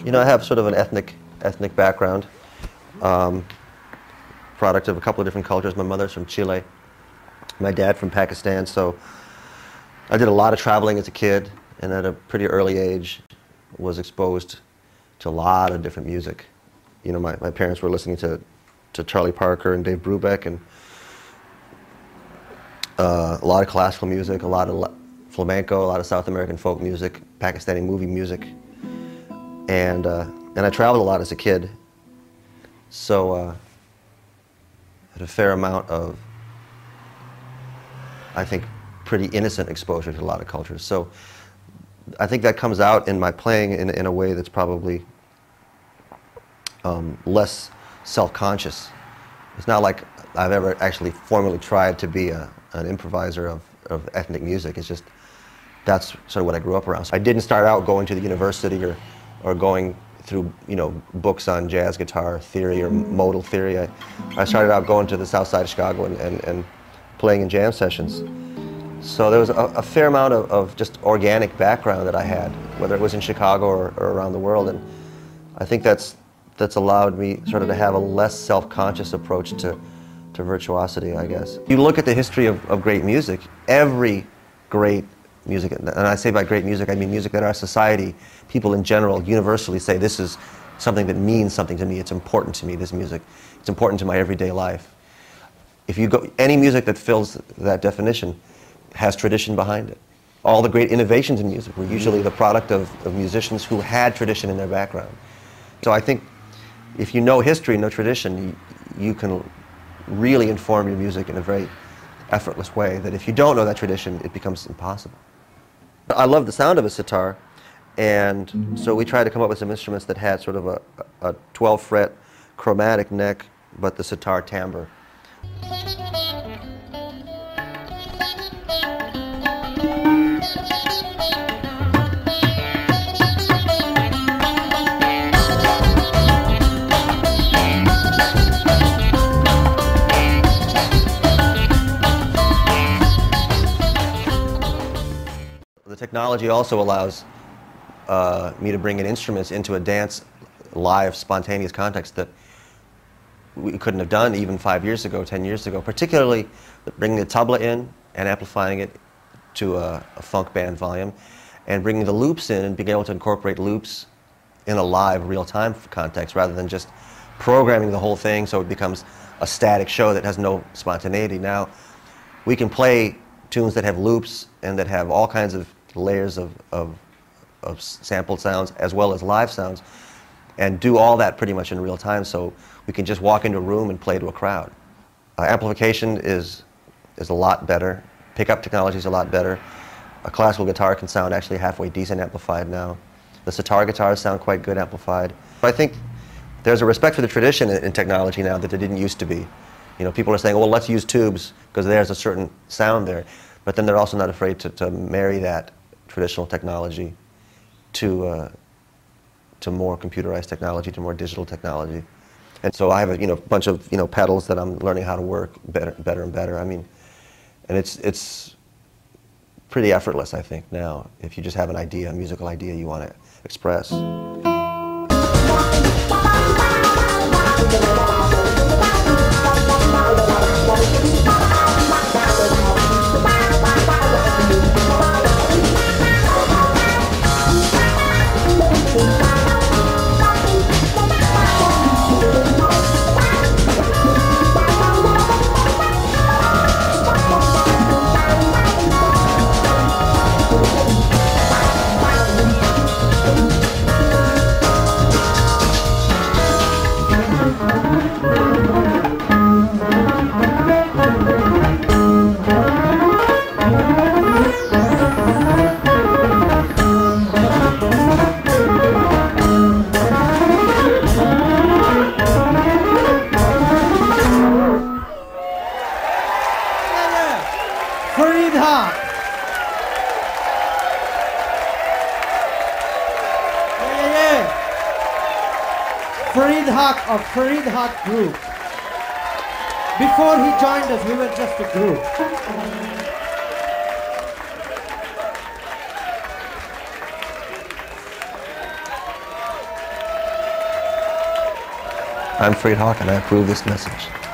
You know, I have sort of an ethnic background, product of a couple of different cultures. My mother's from Chile, my dad from Pakistan, so I did a lot of traveling as a kid, and at a pretty early age was exposed to a lot of different music. You know, my parents were listening to Charlie Parker and Dave Brubeck, and a lot of classical music, a lot of flamenco, a lot of South American folk music, Pakistani movie music, and I traveled a lot as a kid, so I had a fair amount of, I think, pretty innocent exposure to a lot of cultures. So I think that comes out in my playing in a way that's probably less self-conscious. It's not like I've ever actually formally tried to be an improviser of ethnic music. It's just that's sort of what I grew up around. So I didn't start out going to the university or going through, you know, books on jazz guitar theory or modal theory. I started out going to the south side of Chicago and playing in jam sessions. So there was a fair amount of just organic background that I had, whether it was in Chicago or around the world, and I think that's allowed me sort of to have a less self-conscious approach to virtuosity, I guess. You look at the history of great music, every great music, and I say by great music, I mean music that our society, people in general, universally say, this is something that means something to me, it's important to me, this music, it's important to my everyday life. If you go, any music that fills that definition has tradition behind it. All the great innovations in music were usually the product of musicians who had tradition in their background. So I think if you know history, know tradition, you can really inform your music in a very effortless way that if you don't know that tradition, it becomes impossible. I love the sound of a sitar, and so we tried to come up with some instruments that had sort of a 12-fret chromatic neck, but the sitar timbre. The technology also allows me to bring in instruments into a dance, live, spontaneous context that we couldn't have done even 5 years ago, 10 years ago, particularly bringing the tabla in and amplifying it to a funk band volume, and bringing the loops in and being able to incorporate loops in a live, real-time context rather than just programming the whole thing so it becomes a static show that has no spontaneity. Now we can play tunes that have loops and that have all kinds of layers of sampled sounds as well as live sounds, and do all that pretty much in real time, so we can just walk into a room and play to a crowd. Amplification is a lot better. Pickup technology is a lot better. A classical guitar can sound actually halfway decent amplified now. The sitar guitars sound quite good amplified. I think there's a respect for the tradition in technology now that there didn't used to be. You know, people are saying, well, let's use tubes because there's a certain sound there. But then they're also not afraid to marry that traditional technology to more computerized technology, to more digital technology. And so I have a bunch of pedals that I'm learning how to work better and better. I mean, and it's pretty effortless, I think, now, if you just have an idea, a musical idea you want to express. Haque of Haque group. Before he joined us, we were just a group. I'm Farid Haque, and I approve this message.